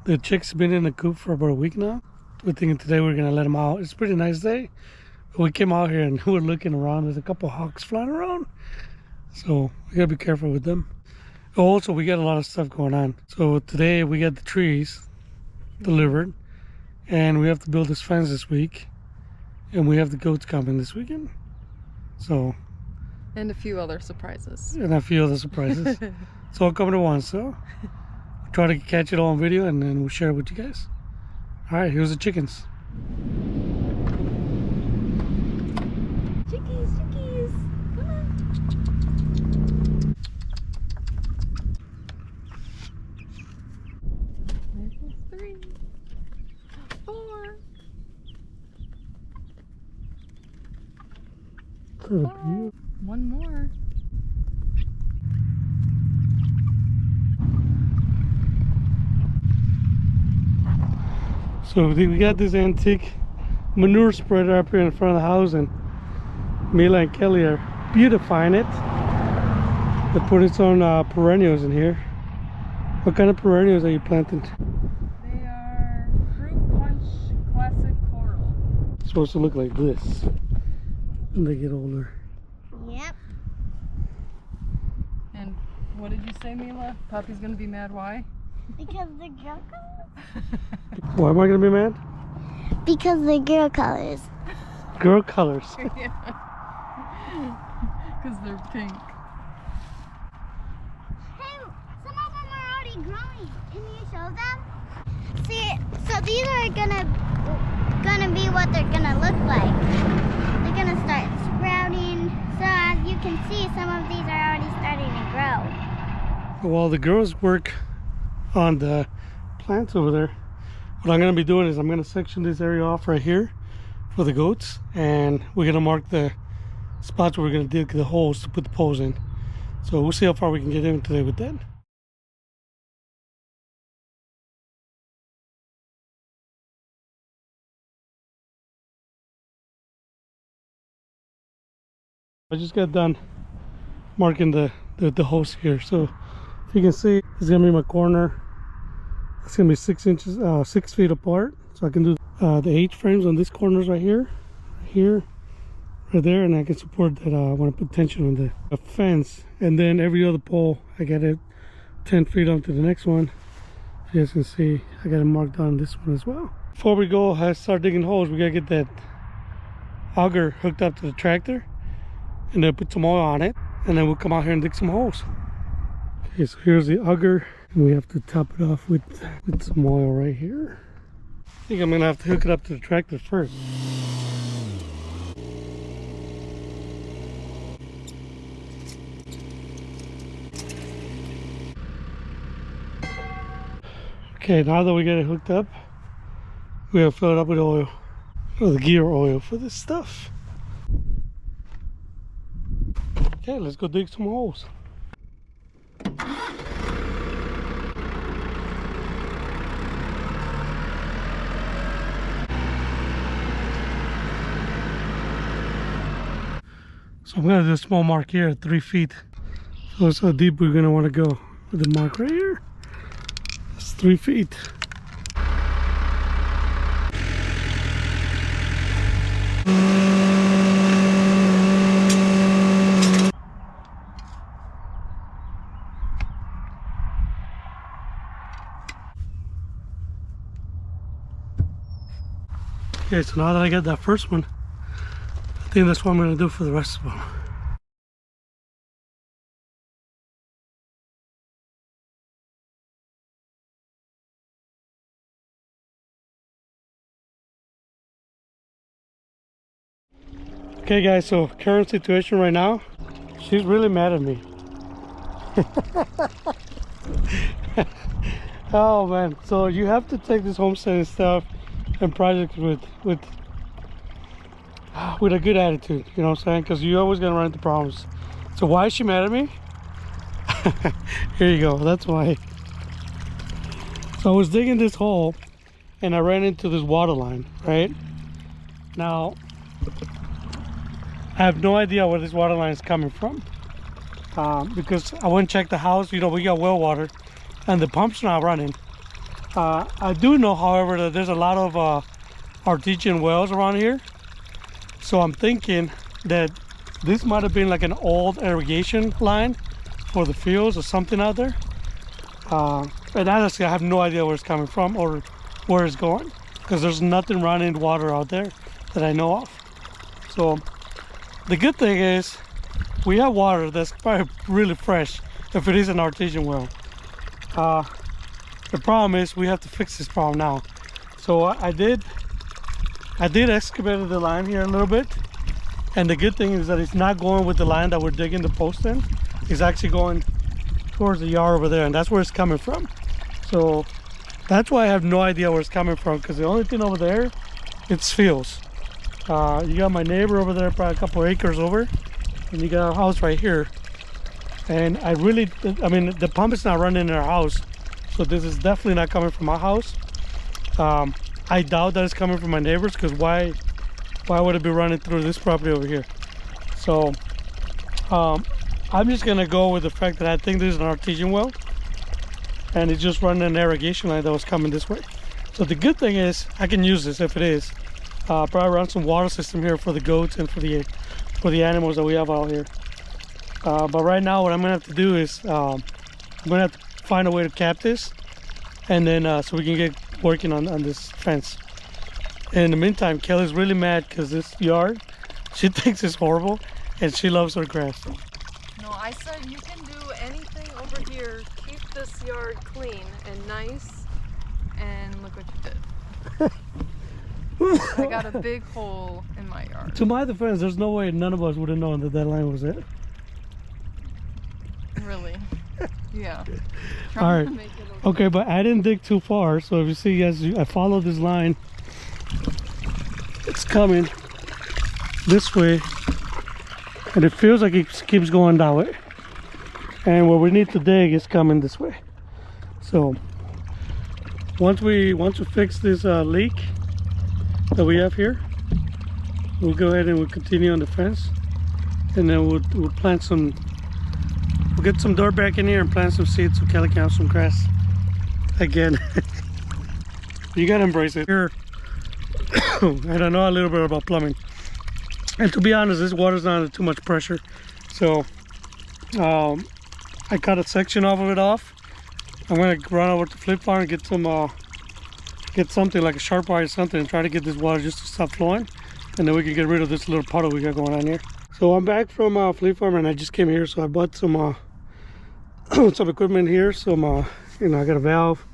The chicks been in the coop for about a week now. We're thinking today we're gonna let them out. It's a pretty nice day. We came out here and we're looking around. There's a couple hawks flying around, so we gotta be careful with them. Also, we got a lot of stuff going on. So today we got the trees delivered, and we have to build this fence this week, and we have the goats coming this weekend. So, and a few other surprises. It's all coming at once. So we'll try to catch it all on video, and then we'll share it with you guys. All right, here's the chickens. Chickies, chickies, come on. There's 3, 4. 5. One more. So we got this antique manure spreader up here in front of the house, and Mila and Kelly are beautifying it. They're putting some perennials in here. What kind of perennials are you planting? They are fruit punch classic coral. It's supposed to look like this when they get older. Yep. And what did you say, Mila? Poppy's gonna be mad. Why? Because they're girl colors. Why am I gonna be mad? Because they're girl colors. Girl colors. Yeah. Because they're pink. Hey, some of them are already growing. Can you show them? See, so these are gonna be what they're gonna look like. They're gonna start sprouting. So as you can see, some of these are already starting to grow. While the girls work on the plants over there, what I'm going to be doing is I'm going to section this area off right here for the goats, and we're going to mark the spots where we're going to dig the holes to put the poles in. So we'll see how far we can get in today with that. I just got done marking the holes here, so if you can see, it's gonna be my corner. It's gonna be 6 feet apart, so I can do the H frames on these corners right here, right there, and I can support that. I want to put tension on the fence, and then every other pole I got it 10 feet onto the next one. As you guys can see, I got it marked on this one as well. Before we go start digging holes, we gotta get that auger hooked up to the tractor, and then put some oil on it, and then we'll come out here and dig some holes. Okay, so here's the auger, and we have to top it off with some oil right here. I think I'm gonna have to hook it up to the tractor first. Okay, now that we get it hooked up, we have to fill it up with oil, or the gear oil for this stuff. Okay, let's go dig some holes. So I'm gonna do a small mark here at 3 feet. So that's how deep we're gonna want to go with the mark right here. That's 3 feet. Okay, so now that I got that first one, I think that's what I'm going to do for the rest of them. Okay guys, so current situation right now, she's really mad at me. Oh man, so you have to take this homesteading stuff and projects with a good attitude, you know what I'm saying? Because you're always gonna run into problems. So why is she mad at me? Here you go, that's why. So I was digging this hole and I ran into this water line, right? Now I have no idea where this water line is coming from, because I went and checked the house. You know, we got well water and the pump's not running. I do know, however, that there's a lot of artesian wells around here. So I'm thinking that this might have been like an old irrigation line for the fields or something out there. And honestly, I have no idea where it's coming from or where it's going, because there's nothing running water out there that I know of. So the good thing is we have water that's probably really fresh if it is an artesian well. The problem is we have to fix this problem now. So I did excavate the line here a little bit, and the good thing is that it's not going with the line that we're digging the post in. It's actually going towards the yard over there, and that's where it's coming from. So that's why I have no idea where it's coming from, because the only thing over there, it's fields. You got my neighbor over there, probably a couple acres over, and you got a house right here. And I mean, the pump is not running in our house, so this is definitely not coming from my house. I doubt that it's coming from my neighbors, because why would it be running through this property over here? So I'm just gonna go with the fact that I think this is an artesian well, and it's just running an irrigation line that was coming this way. So the good thing is I can use this if it is. Probably run some water system here for the goats and for the animals that we have out here. But right now what I'm gonna have to do is I'm gonna have to find a way to cap this, and then so we can get working on this fence. And in the meantime, Kelly's really mad because this yard, she thinks it's horrible, and she loves her grass. No, I said you can do anything over here. Keep this yard clean and nice, and look what you did. I got a big hole in my yard. To my defense, there's no way none of us would have known that that line was it. Really? Yeah. All right. Okay, but I didn't dig too far, so if you see, guys, I followed this line. It's coming this way, and it feels like it keeps going that way. And where we need to dig is coming this way. So once we fix this leak that we have here, we'll go ahead and we'll continue on the fence, and then we'll plant some. We'll get some dirt back in here and plant some seeds so Kelly can have some grass again. You gotta embrace it. Here, and I know a little bit about plumbing, and to be honest, this water's not under too much pressure. So I cut a section off of it off. I'm gonna run over to Flip Farm and get some get something like a sharp wire or something, and try to get this water just to stop flowing, and then we can get rid of this little puddle we got going on here. So I'm back from Flip Farm, and I just came here, so I bought some some equipment here. Some you know, I got a valve,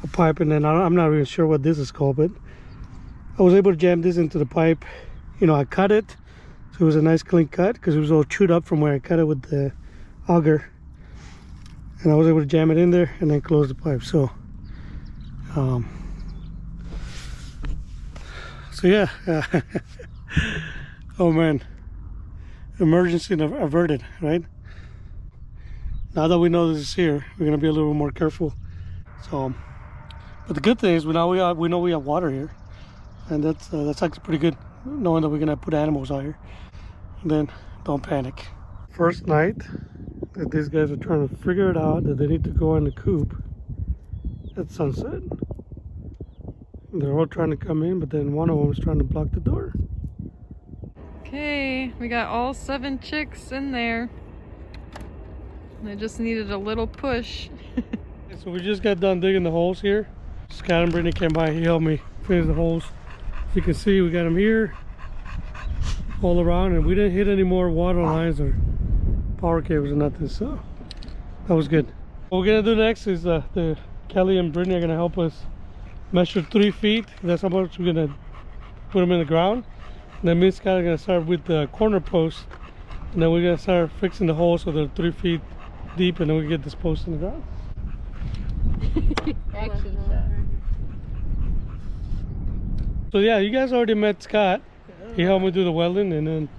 a pipe, and then I'm not really sure what this is called, but I was able to jam this into the pipe. You know, I cut it, so it was a nice clean cut because it was all chewed up from where I cut it with the auger, and I was able to jam it in there and then close the pipe. So so yeah. Oh man, emergency averted, right? Now that we know this is here, we're gonna be a little more careful. So, but the good thing is we know we have water here, and that's actually pretty good, knowing that we're gonna put animals out here. And then don't panic. First night that these guys are trying to figure it out that they need to go in the coop at sunset. They're all trying to come in, but then one of them is trying to block the door. Okay, we got all 7 chicks in there. They just needed a little push. So we just got done digging the holes here. Scott and Brittany came by, he helped me finish the holes. As you can see, we got them here all around, and we didn't hit any more water lines or power cables or nothing, so that was good. What we're gonna do next is Kelly and Brittany are gonna help us measure 3 feet. That's how much we're gonna put them in the ground. And then me and Scott are gonna start with the corner post, and then we're gonna start fixing the holes so they're 3 feet deep, and then we get this post in the ground. Action shot. So yeah, you guys already met Scott. He helped me do the welding, and then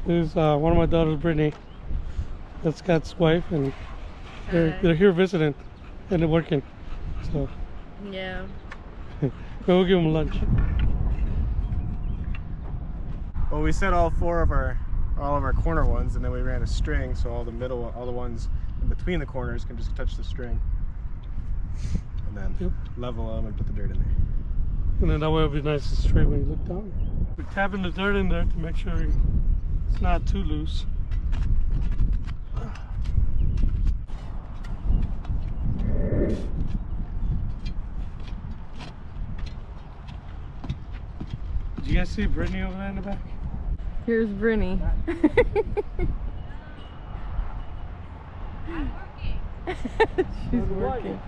there's one of my daughters, Brittany. That's Scott's wife, and they're here visiting and they're working. So Yeah. we'll give them lunch. Well, we set all of our corner ones, and then we ran a string, so all the ones in between the corners can just touch the string. and then Yep. level them and put the dirt in there. And then that way it'll be nice and straight when you look down. We're tapping the dirt in there to make sure it's not too loose. Did you guys see Brittany over there in the back? Here's Brittany. She's working.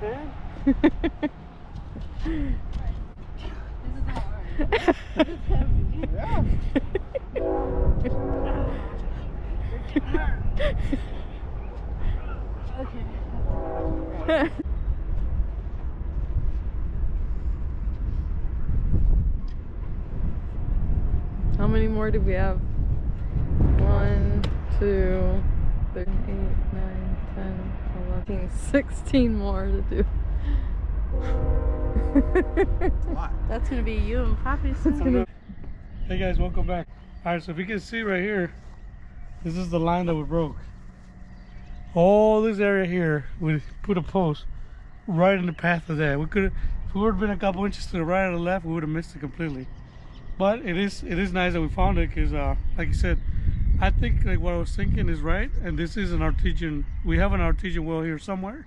How many more do we have? 1, 2, 3, 8, 9, 10, 11, 16 more to do. That's gonna be you and Poppy soon. Hey guys, welcome back. Alright, so if you can see right here, this is the line that we broke. All this area here, we put a post right in the path of that. We could have, if we would have been a couple inches to the right or the left, we would have missed it completely. But it is nice that we found it because, like you said, I think like what I was thinking is right. And this is an artesian. We have an artesian well here somewhere,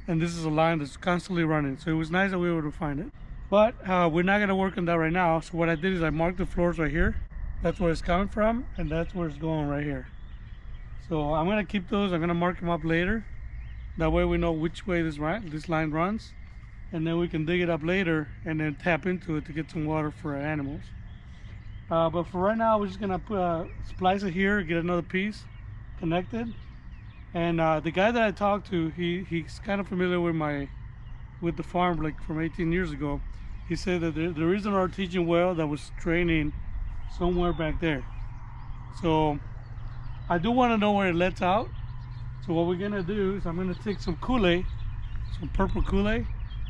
and this is a line that's constantly running. So it was nice that we were able to find it. But we're not gonna work on that right now. So what I did is I marked the floors right here. That's where it's coming from, and that's where it's going right here. So I'm gonna keep those. I'm gonna mark them up later. That way we know which way this line runs, and then we can dig it up later and then tap into it to get some water for our animals. But for right now, we're just gonna put, splice it here, get another piece connected. And the guy that I talked to, he's kind of familiar with the farm, like from 18 years ago. He said that there is an artesian well that was draining somewhere back there. So I do want to know where it lets out. So what we're gonna do is I'm gonna take some Kool-Aid, some purple Kool-Aid,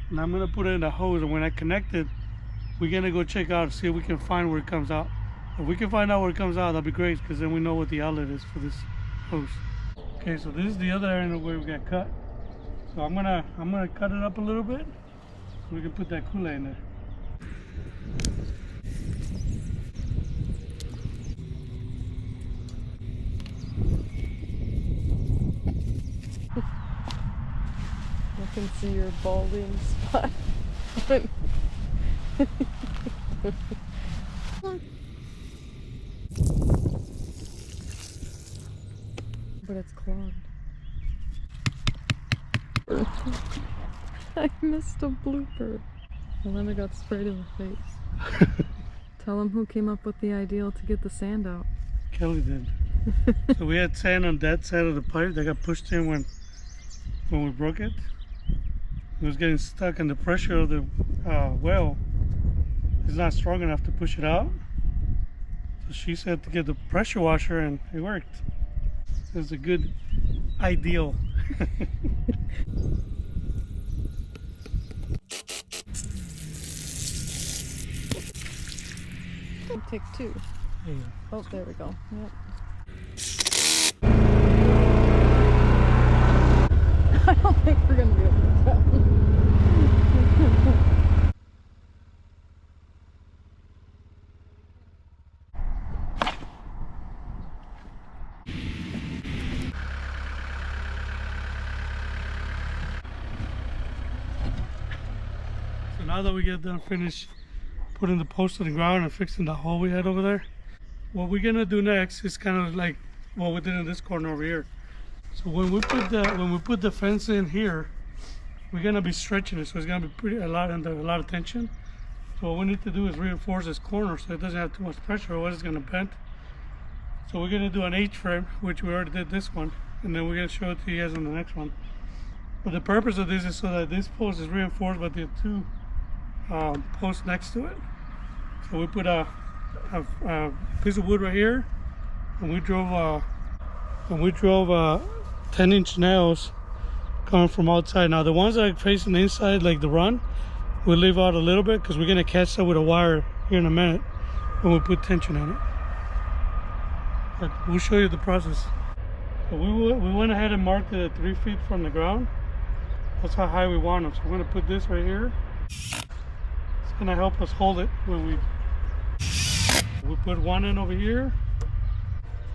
and I'm gonna put it in the hose. And when I connect it, we're gonna go check out and see if we can find where it comes out. If we can find out where it comes out, that'd be great, because then we know what the outlet is for this hose. Okay, so this is the other area where we got cut. So I'm gonna cut it up a little bit so we can put that Kool-Aid in there. I can see your balding spot. But it's clogged. I missed a blooper. And then I got sprayed in the face. Tell them who came up with the idea to get the sand out. Kelly did. So we had sand on that side of the pipe that got pushed in when we broke it. It was getting stuck, and the pressure of the well is not strong enough to push it out. So she said to get the pressure washer, and it worked. So it's a good ideal. Take 2. Yeah. Oh, there we go. Yep. I don't think we're gonna be able to tell. So now that we get done finished putting the post in the ground and fixing the hole we had over there, what we're gonna do next is kind of like what we did in this corner over here. So when we put the fence in here, we're gonna be stretching it, so it's gonna be a lot of tension. So what we need to do is reinforce this corner so it doesn't have too much pressure, otherwise it's gonna bend. So we're gonna do an H-frame, which we already did this one, and then we're gonna show it to you guys on the next one. But the purpose of this is so that this post is reinforced by the 2 posts next to it. So we put a piece of wood right here, and we drove 10-inch nails coming from outside. Now the ones that are facing the inside, like the run, we'll leave out a little bit because we're gonna catch that with a wire here in a minute when we put tension on it. But we'll show you the process. So we went ahead and marked it at 3 feet from the ground, That's how high we want them. So I'm gonna put this right here. It's gonna help us hold it when we put one in over here.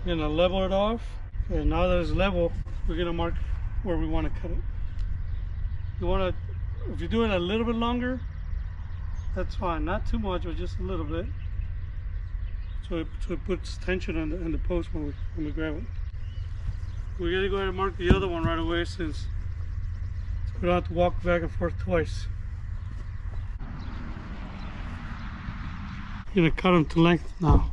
We're gonna level it off. And now that it's level, we're gonna mark where we want to cut it. You wanna, if you're doing it a little bit longer, that's fine. Not too much, but just a little bit. So it puts tension on the post when we grab it. We're gonna go ahead and mark the other one right away since we don't have to walk back and forth twice. I'm gonna cut them to length now.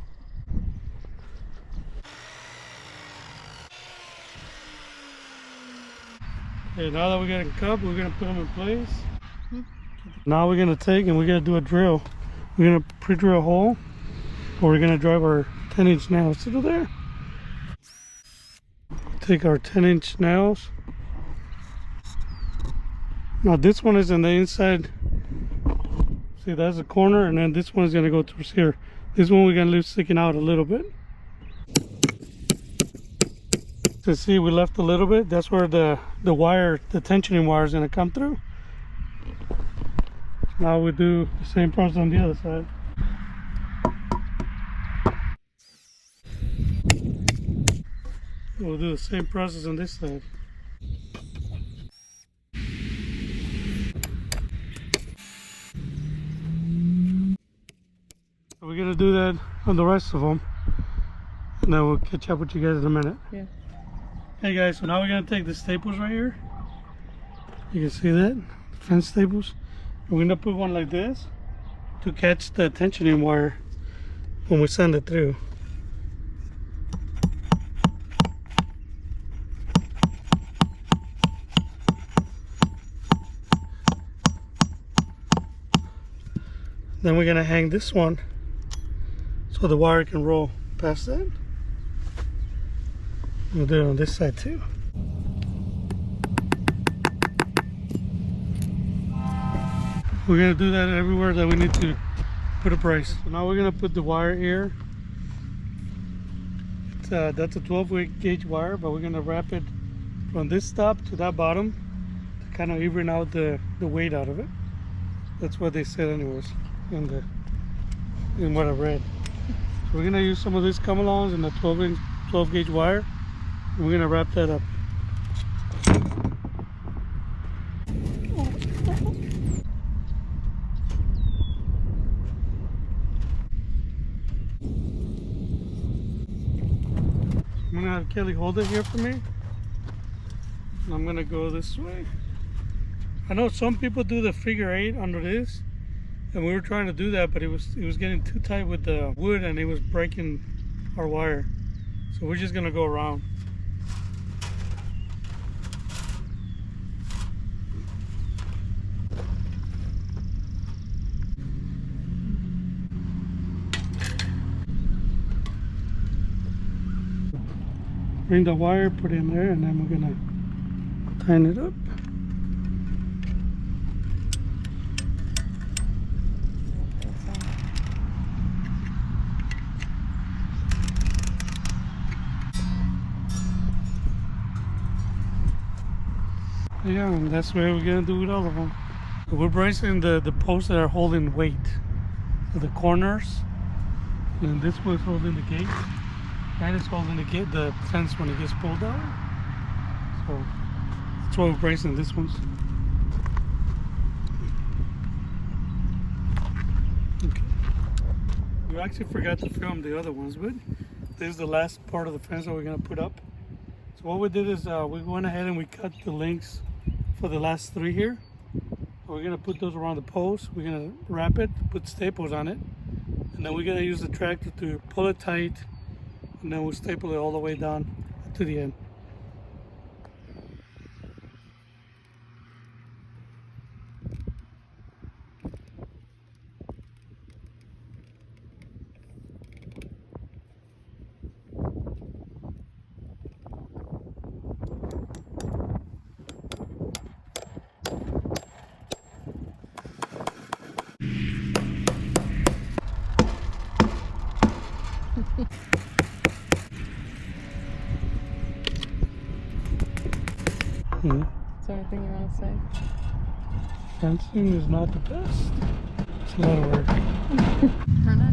Okay, now that we got them cut, we're gonna put them in place. Now we're gonna take and we're gonna do a drill. We're gonna pre-drill a hole, or we're gonna drive our 10-inch nails through there. Take our 10-inch nails. Now this one is on the inside. See, that's the corner, and then this one is gonna go towards here. This one we're gonna leave sticking out a little bit. So see, we left a little bit. That's where the wire, the tensioning wire, is gonna come through. Now we do the same process on the other side. We'll do the same process on this side. We're gonna do that on the rest of them, and then we'll catch up with you guys in a minute. Yeah. Hey guys, so now we're gonna take the staples right here. You can see that, fence staples. We're gonna put one like this to catch the tensioning wire when we send it through. Then we're gonna hang this one so the wire can roll past that. We'll do it on this side too. We're gonna do that everywhere that we need to put a brace. So now we're gonna put the wire here. That's a 12 gauge wire, but we're gonna wrap it from this stop to that bottom to kind of even out the weight out of it. That's what they said anyways in what I read. So we're gonna use some of these come-alongs and the 12 gauge wire, and we're gonna wrap that up. I'm gonna have Kelly hold it here for me, and I'm gonna go this way. I know some people do the figure 8 under this, and we were trying to do that, but it was getting too tight with the wood and it was breaking our wire. So we're just gonna go around. Bring the wire, put it in there, and then we're gonna tighten it up. Yeah, and that's what we're gonna do with all of them. We're bracing the posts that are holding weight. So the corners, and this one's holding the gate. That is holding the fence when it gets pulled out. So that's why we're bracing this ones. Okay. We actually forgot to film the other ones, but this is the last part of the fence that we're gonna put up. So what we did is we went ahead and we cut the links for the last 3 here. We're gonna put those around the post. We're gonna wrap it, put staples on it, and then we're gonna use the tractor to pull it tight, and then we'll staple it all the way down to the end. Fencing is not the best. It's a lot of work. I know.